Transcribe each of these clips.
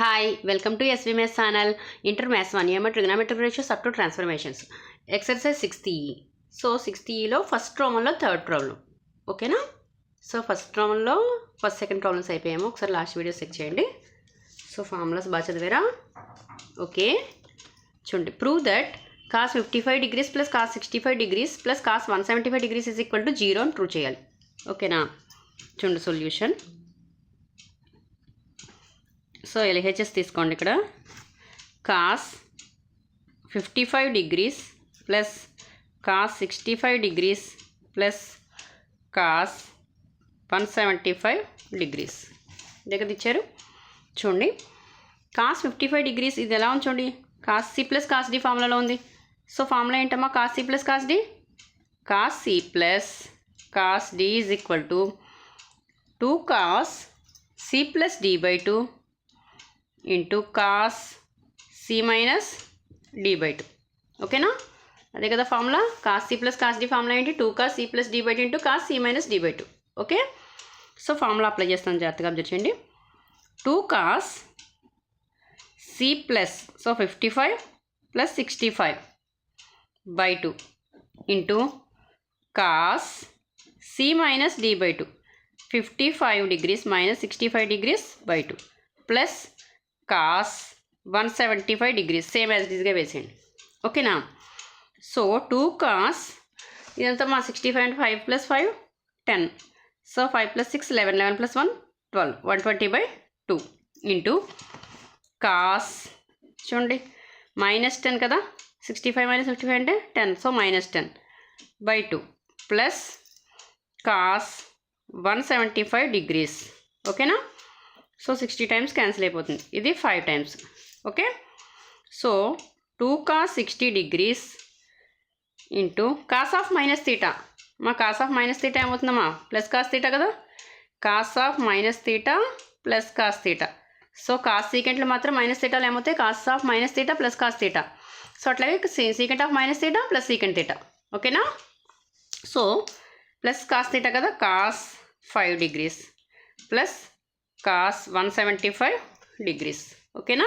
Hi, welcome to SV Maths channel. Inter Maths 1 EM trigonometric ratios up to transformations. Exercise 60E. So 60E lo first problem lo third problem. Okay na? So first problem lo first second problems అయిపోయాము. ఒకసారి last video check చేయండి. So formulas బాగా చదివారా? Okay చూడండి. Prove that cos 55 degrees plus cos 65 degrees plus cos 175 degrees is equal to 0 అని prove చేయాలి. ఓకేనా? చూడండి సొల్యూషన్. సో LHS తీసుకోండి. ఇక్కడ cos 55 degrees plus cos 65 degrees plus cos 175 degrees దగ్గర ఇచ్చారు. చూడండి కాస్ 55 డిగ్రీస్ ఇది ఎలా ఉంది చూడండి. Cos C plus cos D ఫార్ములాలో ఉంది. సో ఫార్ములా ఏంటమ్మా? Cos C plus cos D. Cos C plus cos D is equal to 2 cos C plus D by 2 into cos C minus D by 2. ఓకేనా? అదే కదా formula. Cos C plus cos D formula ఏంటి? 2 cos C plus D by 2 into cos C minus D by 2. Okay, so formula apply చేస్తాను, జాగ్రత్తగా observe చేయండి. 2 cos C plus so 55 plus 65 by 2 into cos C minus D by 2 55 degrees minus 65 degrees by 2 plus cos 175 degrees same as it ఈస్గా వేసేయండి. ఓకేనా? So 2 cos ఇదంతా మా 65 and 5 plus 5 10. So 5 plus 6 11 11 plus 1 12 120 by 2 into cos చూడండి minus 10 కదా, 65 minus 55 అంటే 10, so minus 10 by 2 plus cos 175 degrees. ఓకేనా? So 60 times cancel అయిపోతుంది, ఇది 5 times. Okay, so 2 cos 60 degrees into cos of minus theta. మా cos of minus theta ఏమవుతుందమ్మా? Plus cos theta కదా. Cos of minus theta plus cos theta. So cos సీకెంట్లు మాత్రం minus తీటాలు ఏమవుతాయి? Cos of minus theta plus cos theta. So అట్లాగే secant of minus theta plus secant theta. ఓకేనా? So plus cos theta కదా, cos 5 degrees plus cos 175 degrees. ఓకేనా?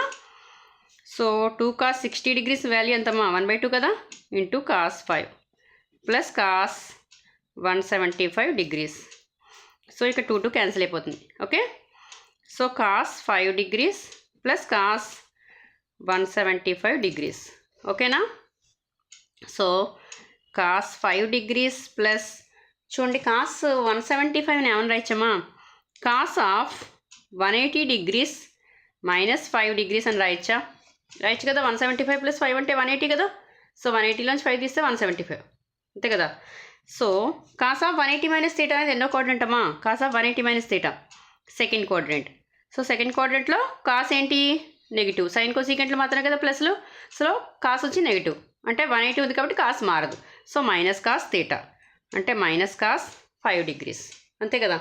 So 2 cos 60 degrees value ఎంతమ్మా? 1/2 కదా, into cos 5 plus cos 175 degrees. So ఇక్కడ 2 cancel అయిపోతుంది. Okay, so cos 5 degrees plus cos 175 degrees. ఓకేనా? So cos 5 degrees plus చూడండి cos 175 ఏమని రాయచ్చమ్మా? Cos of 180 degrees minus 5 degrees అని రాయచ్చా? రాయచ్చు కదా. 175 ప్లస్ 5 అంటే 180 కదా. సో 180లోంచి 5 తీస్తే 175 అంతే కదా. So cos of 180 minus theta అనేది ఎన్నో క్వాడ్రెంట్ అమ్మా? Cos of 180 minus theta second quadrant. So second క్వాడ్రెంట్లో కాస్ ఏంటి? నెగిటివ్. సైన్ కోసీకెంట్లు మాత్రమే కదా ప్లస్లు. సో కాస్ వచ్చి నెగిటివ్ అంటే 180 ఉంది కాబట్టి కాస్ మారదు. సో మైనస్ కాస్ తీటా అంటే మైనస్ కాస్ 5 డిగ్రీస్ అంతే కదా.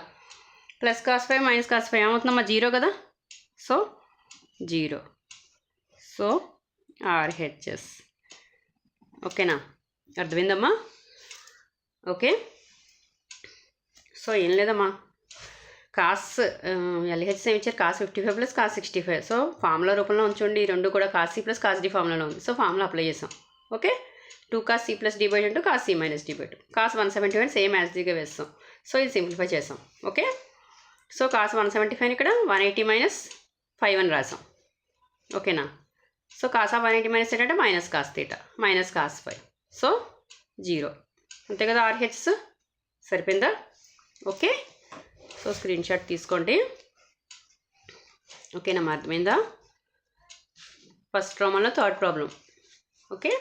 ప్లస్ కాస్ 5 మైనస్ కాస్ 5 ఏమవుతుందమ్మా? 0 కదా. సో 0. So RHS. ఓకేనా? అర్థమైందమ్మా? ఓకే, సో ఏం లేదమ్మా, కాస్ LHS ఏమి ఇచ్చారు? Cos 55 plus cos 65. So formula రూపంలో ఉంచండి. ఈ రెండు కూడా cos C plus cos D ఫార్ములాలో ఉంది. సో ఫార్ములా అప్లై చేసాం. Okay, 2 cos C plus D by 2 cos C minus D by 2 cos 175 same as దిగా వేస్తాం. సో ఇది సింప్లిఫై చేసాం. ఓకే, సో కాస్ 175 ఇక్కడ 180 మైనస్ 5 అని రాసాం. ఓకేనా? సో కాస్ ఆఫ్ 180 మైనస్ ఏంటంటే minus cos theta minus cos 5. So 0 అంతే కదా. RHS సరిపోయిందా? ఓకే, సో స్క్రీన్ షాట్ తీసుకోండి. ఓకేనా? అర్థమైందా? ఫస్ట్ ప్రాబ్లంలో థర్డ్ ప్రాబ్లం. ఓకే,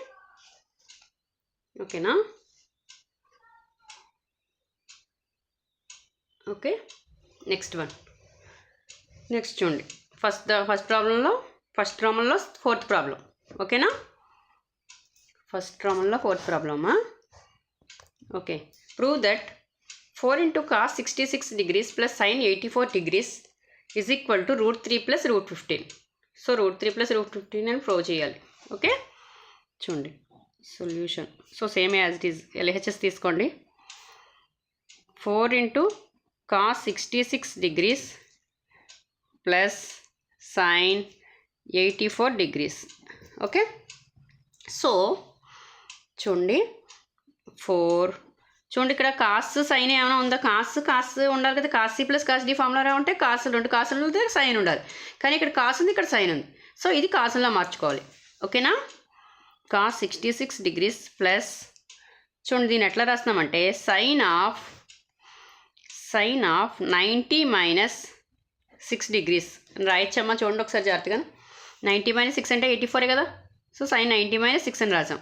ఓకేనా? Okay, next one. నెక్స్ట్ చూడండి. ఫస్ట్ ప్రాబ్లంలో ఫోర్త్ ప్రాబ్లం. ఓకేనా? ఫస్ట్ ప్రాబ్లంలో ఫోర్త్ ప్రాబ్లమా? Okay, prove that 4 into cos 66 degrees plus sign 84 degrees is equal to √3 plus √15. So √3 plus √15 అని ప్రూవ్ చేయాలి. ఓకే, చూడండి solution. So same as it is LHS తీసుకోండి. 4 into cos 66 degrees plus sin 84 degrees. Okay, so చూడండి 4 చూడండి ఇక్కడ cos sign ఏమైనా ఉందా? Cos ఉండాలి కదా, cos C plus cos D formula ఉంటే రెండు కాసులు ఉంటే సైన్ ఉండాలి, కానీ ఇక్కడ కాస్ ఉంది, ఇక్కడ సైన్ ఉంది. సో ఇది కాసులా మార్చుకోవాలి. ఓకేనా, కాస్ 66 degrees ప్లస్ చూడండి దీన్ని ఎట్లా రాస్తున్నామంటే సైన్ ఆఫ్ 90 మైనస్ 6 degrees రాయచ్చమ్మా. చూడండి ఒకసారి జాగ్రత్తగా, 90 మైనస్ 6 అంటే 84 కదా, సో సైన్ 90 మైనస్ 6 అని రాసాం.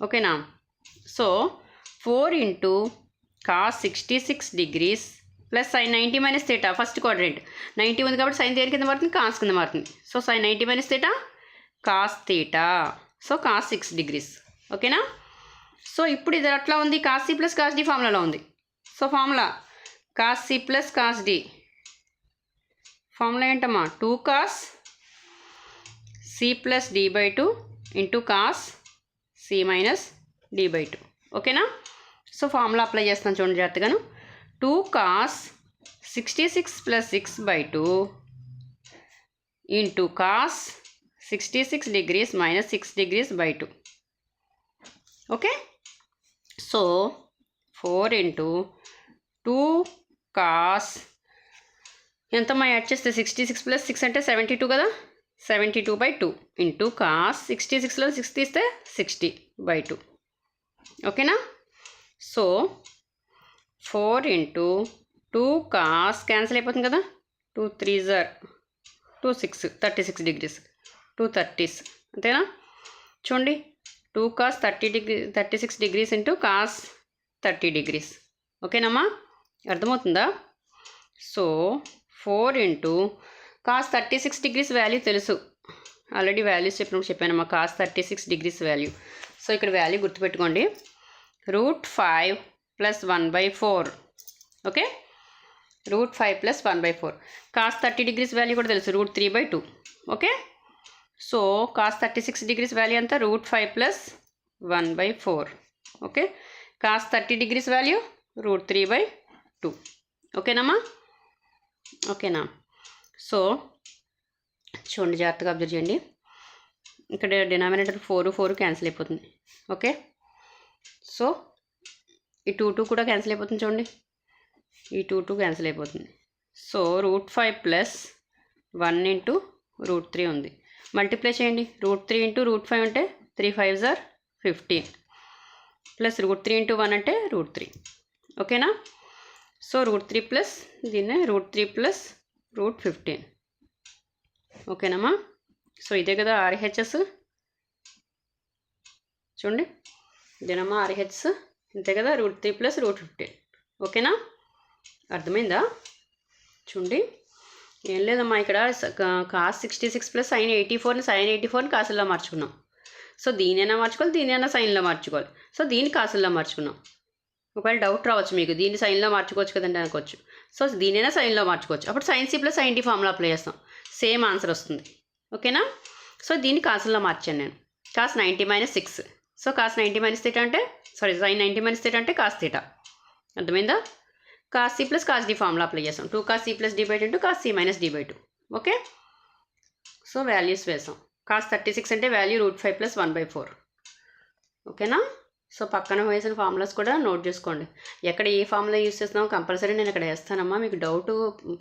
ఓకేనా, so 4 into cos 66 degrees plus sign 90 minus theta, first quadrant 90 ఉంది కాబట్టి సైన్ దేని కింద మారుతుంది, కాస్ కింద మారుతుంది. So sine 90 minus theta cos theta, so cos 6 degrees. ఓకేనా, సో ఇప్పుడు ఇది అట్లా ఉంది, cos C plus cos D ఫార్ములాలో ఉంది. So formula cos C plus cos D formula ఏంటమ్మా, 2 cos C plus D by 2 into cos C minus D by 2. ఓకేనా, so formula apply చేస్తాను చూడండి జాగ్రత్తగాను. 2 cos 66 plus 6 by 2 into cos 66 degrees minus 6 degrees by 2. Okay, so 4 into 2 cos ఎంతమ్మా add చేస్తే 66 plus 6 అంటే 72 కదా, 72 by 2 into cos 66లో 6 తీస్తే 60 by 2. ఓకేనా, సో 4 ఇంటూ 2 కాస్ క్యాన్సిల్ అయిపోతుంది కదా, 2 3s are 2 6 36 degrees 2 30s అంతేనా. చూడండి 2 cos 36 degrees into cos 30 degrees. ఓకేనమ్మా, అర్థమవుతుందా? So 4 into cos 36 degrees value తెలుసు, ఆల్రెడీ వాల్యూస్ చెప్పినప్పుడు చెప్పానమ్మా, కాస్ 36 degrees వాల్యూ. సో ఇక్కడ వాల్యూ గుర్తుపెట్టుకోండి, √5 plus 1/4. Okay, √5 plus 1/4. Cos 30 degrees value కూడా తెలుసు, √3/2. Okay, so cos 36 degrees value అంతా √5 plus 1/4. Okay, cos 30 degrees value √3/2. ఓకేనమ్మా, ఓకేనా. సో చూడండి జాగ్రత్తగా అబ్జర్వ్ చేయండి, ఇక్కడ డినామినేటర్ 4 క్యాన్సిల్ అయిపోతుంది. ఓకే, సో ఈ 2 కూడా క్యాన్సిల్ అయిపోతుంది చూడండి, ఈ 2 క్యాన్సిల్ అయిపోతుంది. సో √5 ప్లస్ 1 ఇంటూ √3 ఉంది, మల్టిప్లై చేయండి. √3 ఇంటూ √5 అంటే 3 5s are 15 ప్లస్ √3 ఇంటూ 1 అంటే √3. ఓకేనా, సో √3 ప్లస్ దీన్నే √3 ప్లస్ √15. ఓకేనమ్మా, సో ఇదే కదా RHS. చూడండి ఇదేనమ్మా RHS, ఇంతే కదా, √3 ప్లస్ √15. ఓకేనా, అర్థమైందా? చూడండి ఏం లేదమ్మా, ఇక్కడ కాస్ 66 ప్లస్ సైన్ 84ని కాసుల్లో మార్చుకున్నాం. సో దీనైనా మార్చుకోవాలి, దీనైనా సైన్లో మార్చుకోవాలి. సో దీన్ని కాసుల్లో మార్చుకున్నాం. ఒకవేళ డౌట్ రావచ్చు మీకు, దీన్ని సైన్లో మార్చుకోవచ్చు కదండి అనుకోవచ్చు. సో దీనైనా సైన్లో మార్చుకోవచ్చు. అప్పుడు sine C plus sine D formula apply చేస్తాం, సేమ్ ఆన్సర్ వస్తుంది. ఓకేనా, సో దీన్ని కాసుల్లో మార్చాను నేను, cos 90 minus 6. So cos 90 minus theta అంటే సైన్ 90 మైనస్ థీటా అంటే కాస్ థీటా. అర్థమైందా? Cos C plus cos D formula apply చేస్తాం, 2 cos C plus D by 2 into cos C minus D by 2. Okay, so values వేసాం. Cos 36 అంటే value √5 plus 1/4. ఓకేనా, so పక్కన వేసిన formulas కూడా note చేసుకోండి. ఎక్కడ ఏ ఫార్ములా యూస్ చేస్తున్నామో కంపల్సరీ నేను ఇక్కడ వేస్తానమ్మా. మీకు డౌట్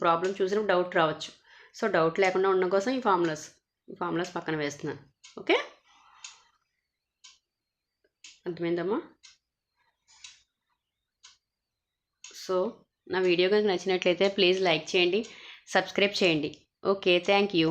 ప్రాబ్లం చూసినప్పుడు డౌట్ రావచ్చు. సో డౌట్ లేకుండా ఉండడం కోసం ఈ ఫార్ములాస్ పక్కన వేస్తున్నాను. ఓకే, అర్థమైందమ్మా? సో నా వీడియో కనుక నచ్చినట్లయితే ప్లీజ్ లైక్ చేయండి, సబ్స్క్రైబ్ చేయండి. Okay, thank you.